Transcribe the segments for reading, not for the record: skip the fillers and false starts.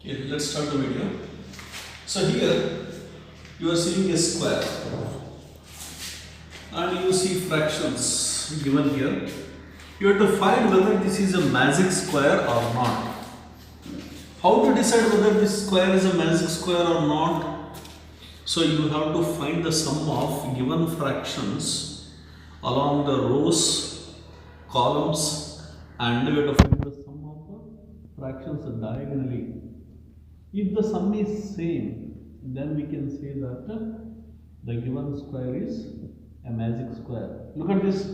Okay, let's start the video. So here you are seeing a square and you see fractions given here. You have to find whether this is a magic square or not. How to decide whether this square is a magic square or not? So you have to find the sum of given fractions along the rows, columns, and you have to find the sum of the fractions diagonally. If the sum is same, then we can say that the given square is a magic square. Look at this.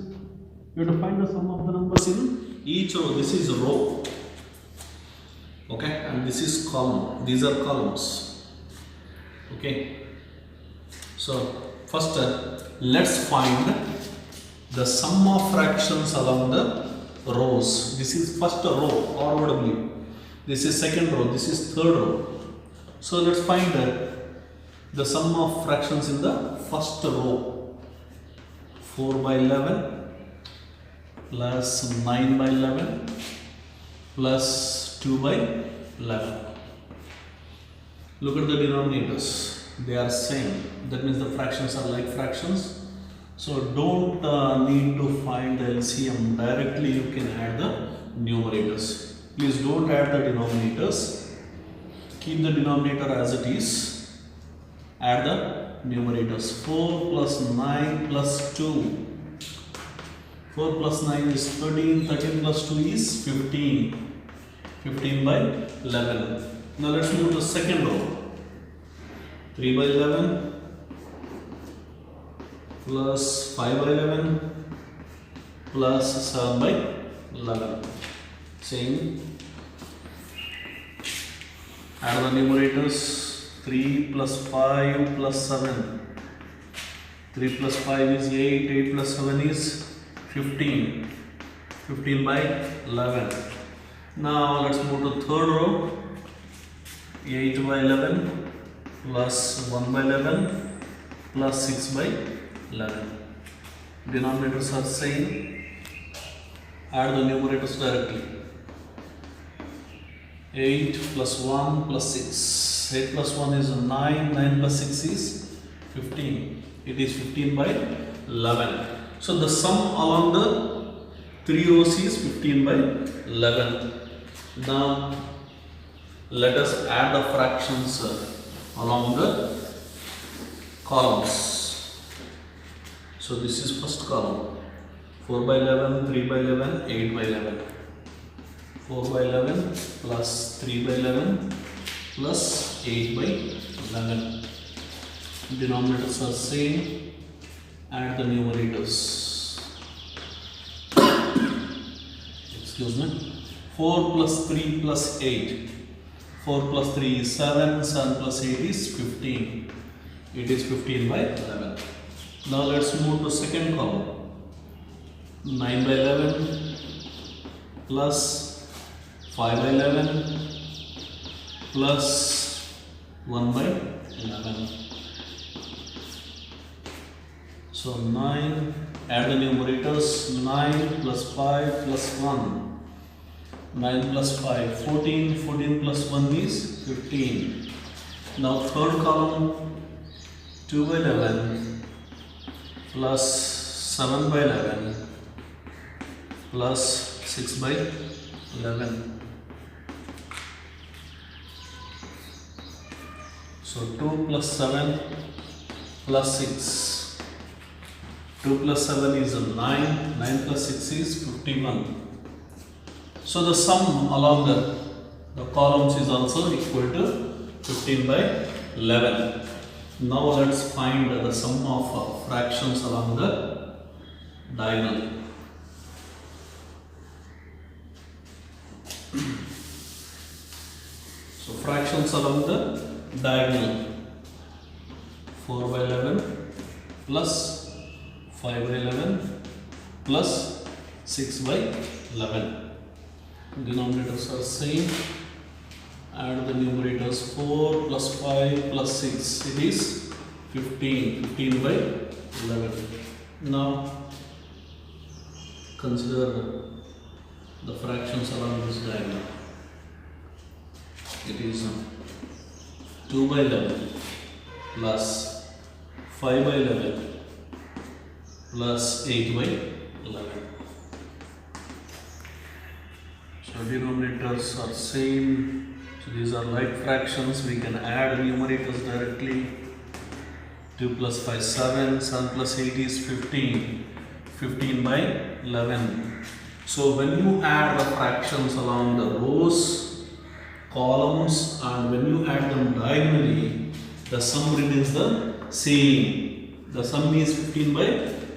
You have to find the sum of the numbers in each row. This is row. Okay, and this is column. These are columns. Okay. So first let's find the sum of fractions along the rows. This is first row, ROW. This is second row. This is third row. So let's find the sum of fractions in the first row. 4 by 11 plus 9 by 11 plus 2 by 11. Look at the denominators. They are same. That means the fractions are like fractions. So don't need to find the LCM. Directly you can add the numerators. Please don't add the denominators. Keep the denominator as it is. Add the numerators. 4 plus 9 plus 2. 4 plus 9 is 13. 13 plus 2 is 15. 15 by 11. Now let's move to the second row. 3 by 11 plus 5 by 11 plus 7 by 11. Same. Add the numerators. 3 plus 5 plus 7. 3 plus 5 is 8. 8 plus 7 is 15. 15 by 11. Now let's move to third row. 8 by 11 plus 1 by 11 plus 6 by 11. Denominators are same. Add the numerators directly. 8 plus 1 plus 6. 8 plus 1 is 9. 9 plus 6 is 15. It is 15 by 11. So the sum along the three rows is 15 by 11. Now let us add the fractions along the columns. So this is first column. 4 by 11, 3 by 11, 8 by 11. 4 by 11 plus 3 by 11 plus 8 by 11. Denominators are same. Add the numerators. Excuse me. 4 plus 3 plus 8. 4 plus 3 is 7. 7 plus 8 is 15. It is 15 by 11. Now let's move to second column. 9 by 11 plus 5 by 11 plus 1 by 11. So 9, add the numerators. 9 plus 5 plus 1. 9 plus 5, 14. 14 plus 1 is 15. Now third column. 2 by 11 plus 7 by 11 plus 6 by 11. So 2 plus 7 plus 6. 2 plus 7 is 9. 9 plus 6 is 51. So the sum along the columns is also equal to 15 by 11. Now let's find the sum of fractions along the diagonal. So fractions along the diagonal. 4 by 11 plus 5 by 11 plus 6 by 11. Denominators are same. Add the numerators. 4 plus 5 plus 6. It is 15. 15 by 11. Now consider the fractions along this diagonal. it is 2 by 11 plus 5 by 11 plus 8 by 11. So denominators are same. So these are like fractions. We can add numerators directly. 2 plus 5 7, 7 plus 8 is 15. 15 by 11. So when you add the fractions along the rows, columns, and when you add them diagonally, the sum remains the same. The sum is 15 by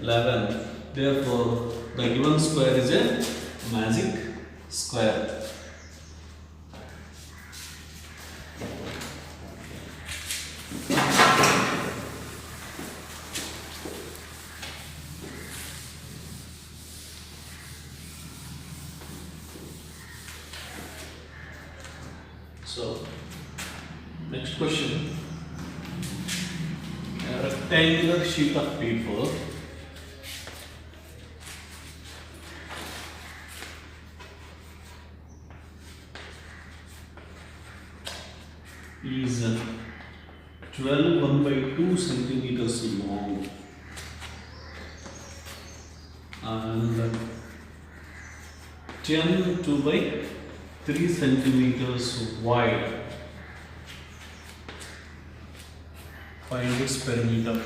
11. Therefore, the given square is a magic square. So, next question. A rectangular sheet of paper is 12 1 by 2 centimeters long and 10 2 by 3 centimeters wide. Find its perimeter.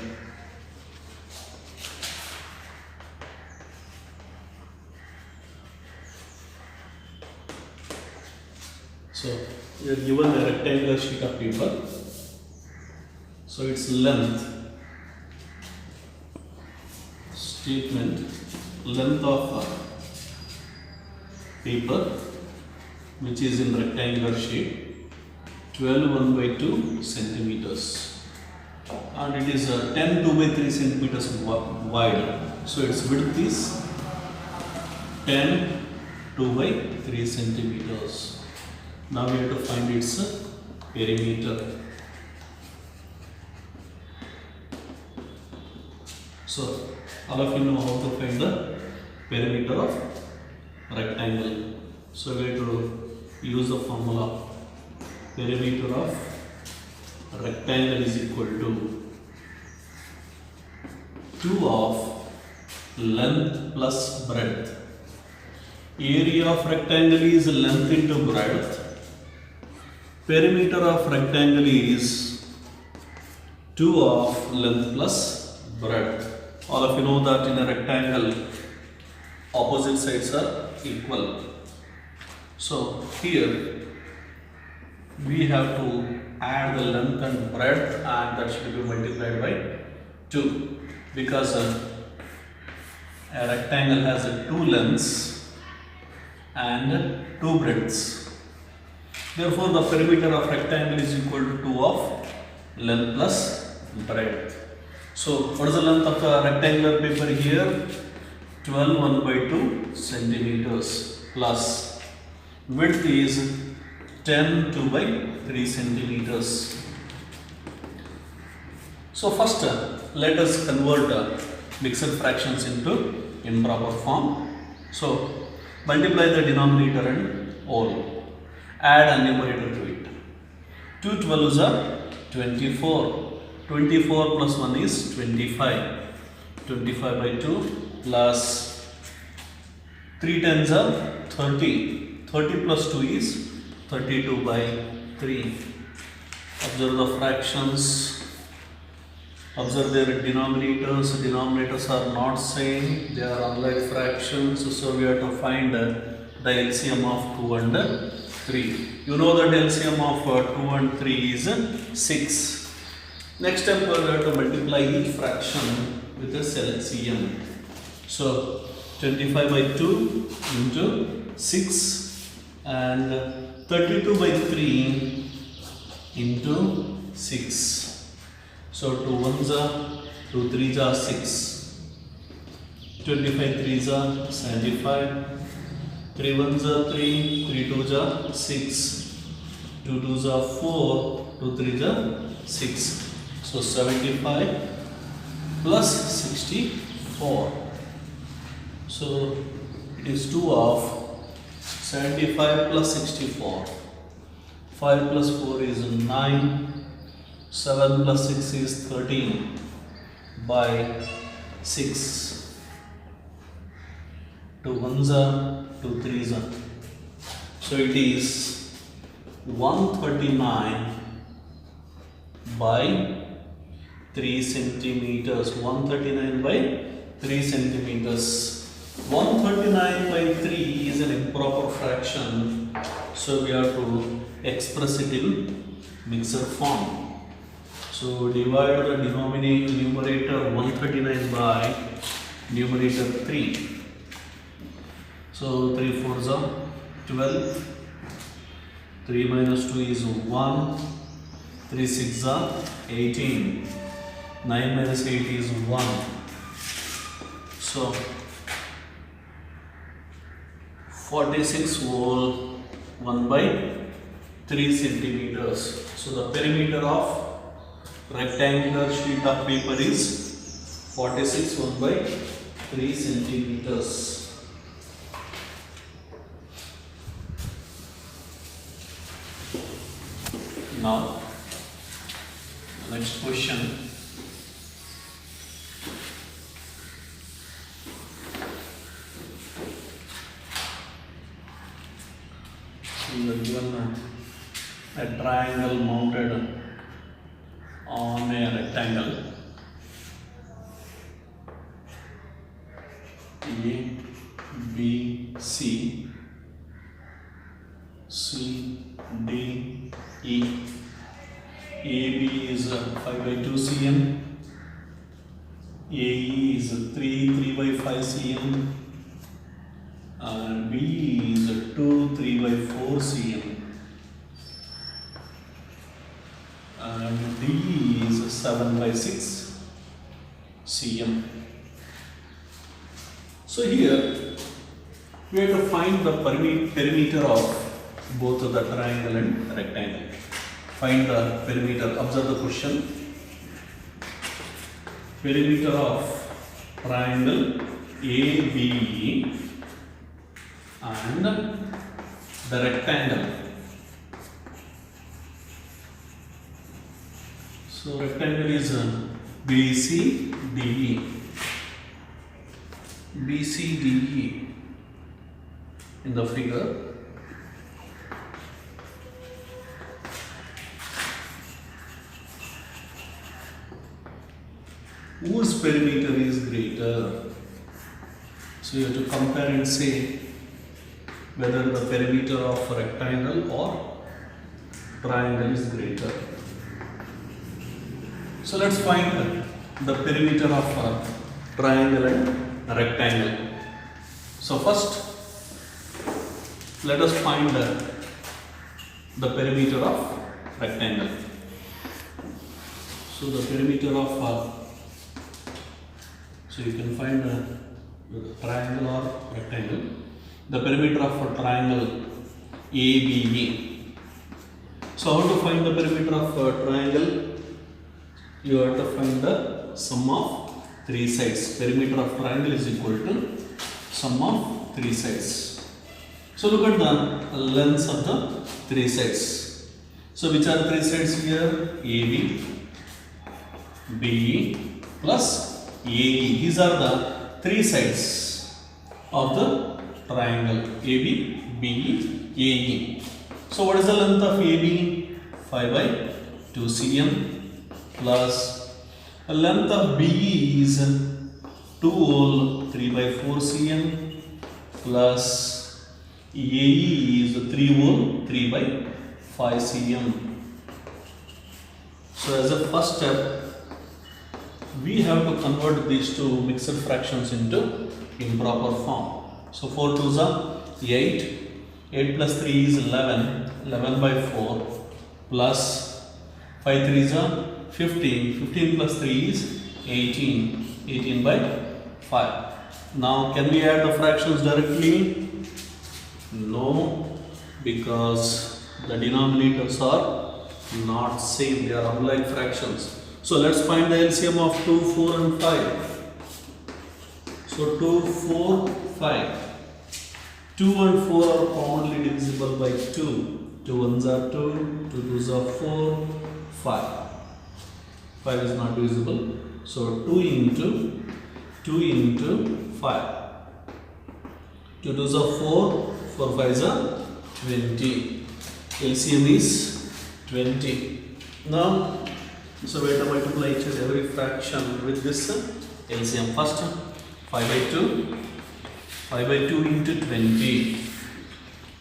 So we are given a rectangular sheet of paper. So its length, statement, length of paper which is in rectangular shape, 12 1 by 2 centimeters, and it is 10 2 by 3 centimeters wide. So its width is 10 2 by 3 centimeters. Now we have to find its perimeter. So all of you know how to find the perimeter of rectangle. So we have to use the formula. Perimeter of rectangle is equal to 2 of length plus breadth. Area of rectangle is length into breadth. Perimeter of rectangle is 2 of length plus breadth. All of you know that in a rectangle, opposite sides are equal. So here we have to add the length and breadth, and that should be multiplied by 2, because a rectangle has 2 lengths and 2 breadths. Therefore, the perimeter of rectangle is equal to 2 of length plus breadth. So, what is the length of the rectangular paper here? 12 1 by 2 centimeters plus width is 10 2 by 3 centimeters. So, first let us convert mixed fractions into improper form. So, multiply the denominator and all. Add a numerator to it. 2 12s are 24. 24 plus 1 is 25. 25 by 2 plus 3 10s are 30. 30 plus 2 is 32 by 3. Observe the fractions. Observe their denominators. Denominators are not same. They are unlike fractions. So we have to find the LCM of 2 and 3. You know that LCM of 2 and 3 is 6. Next step, we have to multiply each fraction with a LCM. So 25 by 2 into 6 and 32 by 3 into 6. So 2 1s are 2 3s are 6. 25 3s are 75. 3 1s are 3. 3 2s are 6. 2 2s are 4. 2 3s are 6. So 75 plus 64. So it is 2 of 75 plus 64. 5 plus 4 is 9. 7 plus 6 is 13 by 6. 2 ones are 2 threes are. So it is 139 by 3 centimeters. 139 by 3 centimeters. 139 by 3 is an improper fraction, so we have to express it in mixed form. So divide the numerator 139 by numerator 3. So 3 fours are 12. 3 minus 2 is 1. 3 6 are 18. 9 minus 8 is 1. So 46 whole 1 by 3 centimeters. So the perimeter of rectangular sheet of paper is 46 1 by 3 centimeters. Now, next question. We are given a triangle mounted on a rectangle. A, B, C, C, D, E. AB is 5 by 2 cm. AE is 3 by 5 cm. And B is 3 by 4 cm. And D is 7 by 6 cm. So here we have to find the perimeter of both the triangle and rectangle. Find the perimeter. Observe the question. Perimeter of triangle ABE and the rectangle. So rectangle is BCDE. BCDE in the figure. Whose perimeter is greater? So you have to compare and say whether the perimeter of a rectangle or triangle is greater. So let's find the perimeter of a triangle and a rectangle. So first, let us find the perimeter of rectangle. So the perimeter of so you can find the triangle or rectangle. The perimeter of a triangle ABE. So how to find the perimeter of a triangle? You have to find the sum of 3 sides. Perimeter of triangle is equal to sum of 3 sides. So look at the lengths of the 3 sides. So which are 3 sides here? AB, BE plus AE. These are the 3 sides of the triangle AB, BE, AE. So what is the length of AB? 5 by 2 cm plus the length of BE is 2 whole 3 by 4 cm plus AE is 3 whole 3 by 5 cm. So as a first step, we have to convert these two mixed fractions into improper form. So 4 2s are 8. 8 plus 3 is 11. 11 by 4 plus 5 3s are 15. 15 plus 3 is 18. 18 by 5. Now can we add the fractions directly? No, because the denominators are not same. They are unlike fractions. So let's find the LCM of 2, 4 and 5. So 2, 4, 5. 2 and 4 are commonly divisible by 2. 2 ones are 2, 2 twos are 4, 5. 5 is not divisible. So 2 into 5. 2 twos are 4, 4 fives are 20. LCM is 20. Now, so we have to multiply each and every fraction with this LCM. First, 5 by 2. 5 by 2 into 20.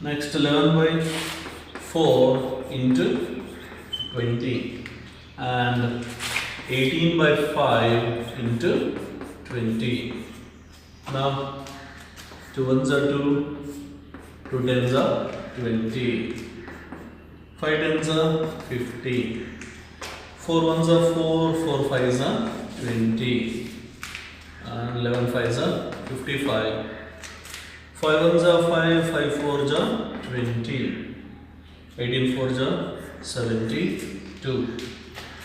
Next, 11 by 4 into 20. And 18 by 5 into 20. Now, 2 ones are 2, 2 tens are 20, 5 tens are 50, 4 ones are 4, 4 fives are 20, and 11 fives are 55, 5 ones are 5, 5 fours are 20, 18 fours are 72.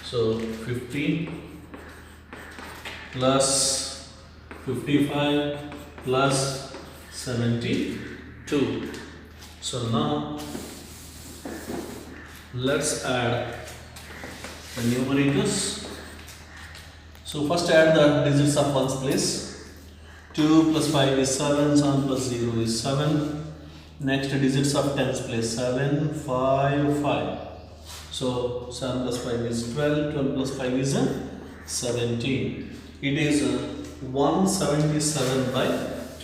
So 50 plus 55 plus 72. So now let's add the numerators. So first add the digits of ones place. 2 plus 5 is 7, 7 plus 0 is 7. Next digits of tens place. 7, 5, 5. So 7 plus 5 is 12, 12 plus 5 is 17. It is 177 by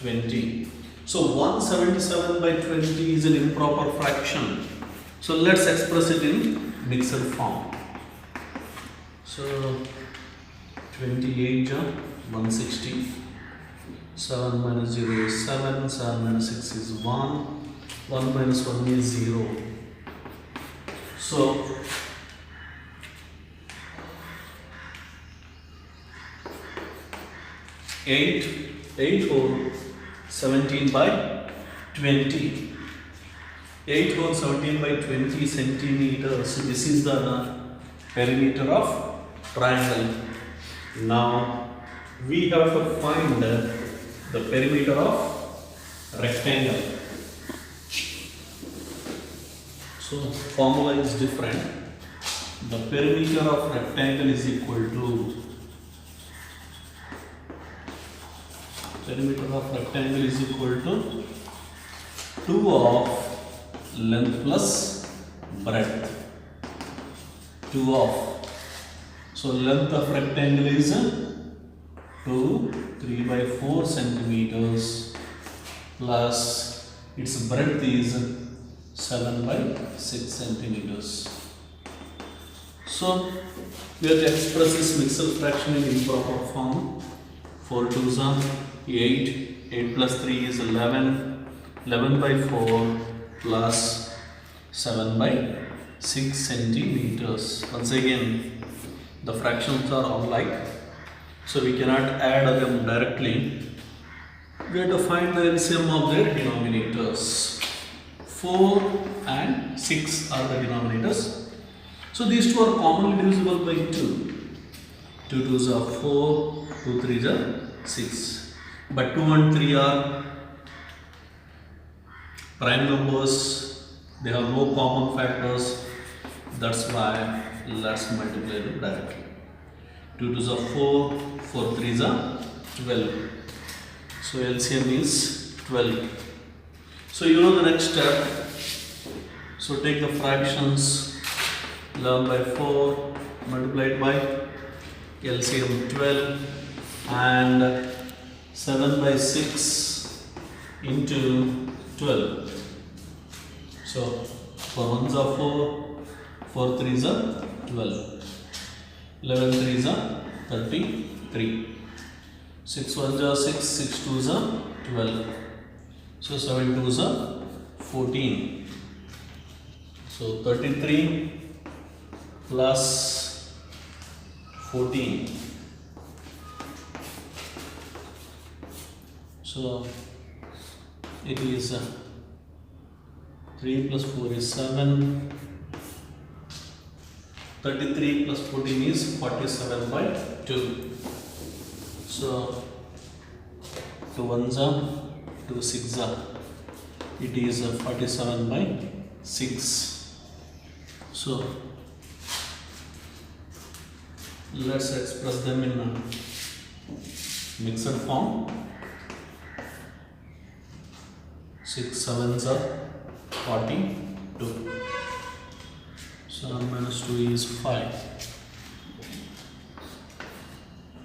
20. So 177 by 20 is an improper fraction. So let's express it in mixed form. So 28 160. 7 minus 0 is 7, 7 minus 6 is 1, 1 minus 1 is 0. So 8 whole 17 by 20. 8 whole 17 by 20 centimeters. This is the perimeter of triangle. Now we have to find the perimeter of rectangle. So formula is different. The perimeter of rectangle is equal to perimeter of rectangle is equal to 2 of length plus breadth. 2 of. So length of rectangle is 3 by 4 centimeters plus its breadth is 7 by 6 centimeters. So we have to express this mixed fraction in improper form. 4 twos are 8, 8 plus 3 is 11, 11 by 4 plus 7 by 6 centimeters. Once again, the fractions are alike, so we cannot add them directly. We have to find the LCM of their denominators. 4 and 6 are the denominators. So these two are commonly divisible by 2. 2 twos are 4, 2 threes are 6. But 2 and 3 are prime numbers. They have no common factors. That's why let's multiply them directly. 2 twos are 4, 4 threes are 12. So LCM is 12. So you know the next step. So take the fractions 11 by 4 multiplied by LCM 12 and 7 by 6 into 12. So 4 ones are 4, 4 threes are 12, 11 threes are 33, 6 ones are 6, 6 twos are 12. So 7 twos are 14. So 33 plus 14. So it is 3 plus 4 is 7. 33 plus 14 is 47 by 2. So 2 ones are 2 6 are. It is 47 by 6. So let's express them in mixed form. 6 sevens are 42. 7 minus 2 is 5.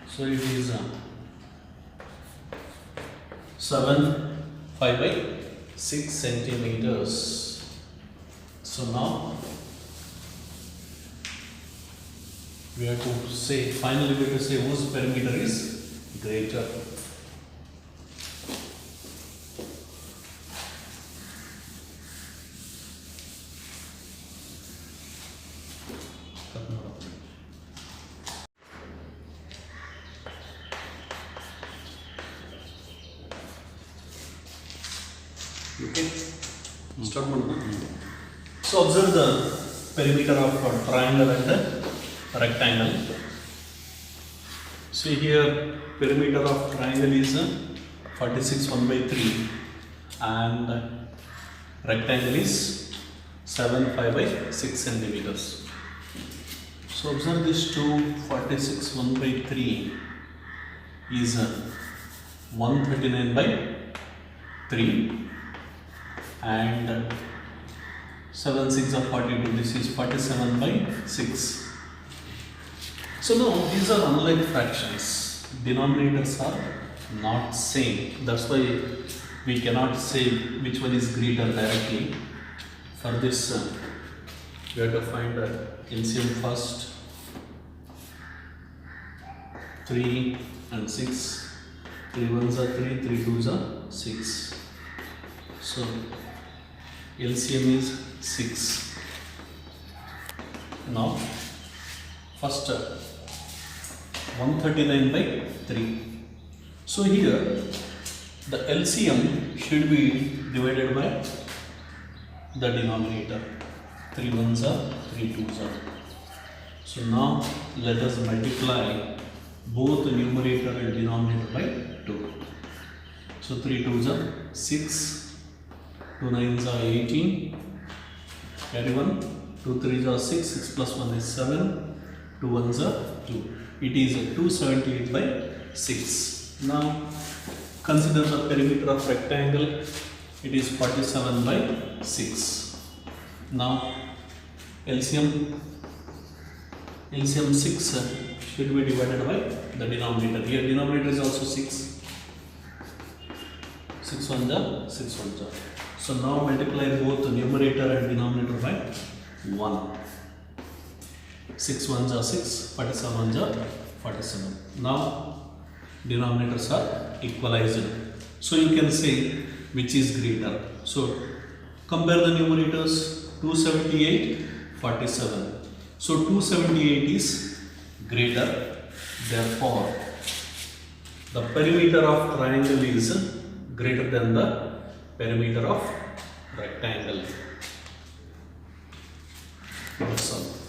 So it is 5 by 6 centimeters. So now we have to say, finally we have to say whose perimeter is greater. Okay, start one. So observe the perimeter of a triangle and a rectangle. See here, perimeter of triangle is 46 1 by 3 and rectangle is 7 5 by 6 centimeters. So observe this 46 1 by 3 is 139 by 3 and 7 6 are 42, this is 47 by 6. So now these are unlike fractions, denominators are not same, that's why we cannot say which one is greater directly. For this we have to find LCM first. 3 and 6, 3 ones are 3, 3 twos are 6. So LCM is 6. Now first 139 by 3. So here the LCM should be divided by the denominator. 3 ones are 3 twos are. So now let us multiply both the numerator and denominator by 2. So 3 twos are 6. 2 nines are 18, carry 1, 2 threes are 6, 6 plus 1 is 7, 2 ones are 2. It is 278 by 6. Now consider the perimeter of rectangle, it is 47 by 6. Now LCM 6 should be divided by the denominator. Here denominator is also 6. 6 ones are 6 ones are. So now multiply both the numerator and denominator by 1. 6 ones are 6, 47 ones are 47. Now denominators are equalized. So you can say which is greater. So compare the numerators, 278, 47. So 278 is greater. Therefore the perimeter of triangle is greater than the perimeter of rectangle. That's all.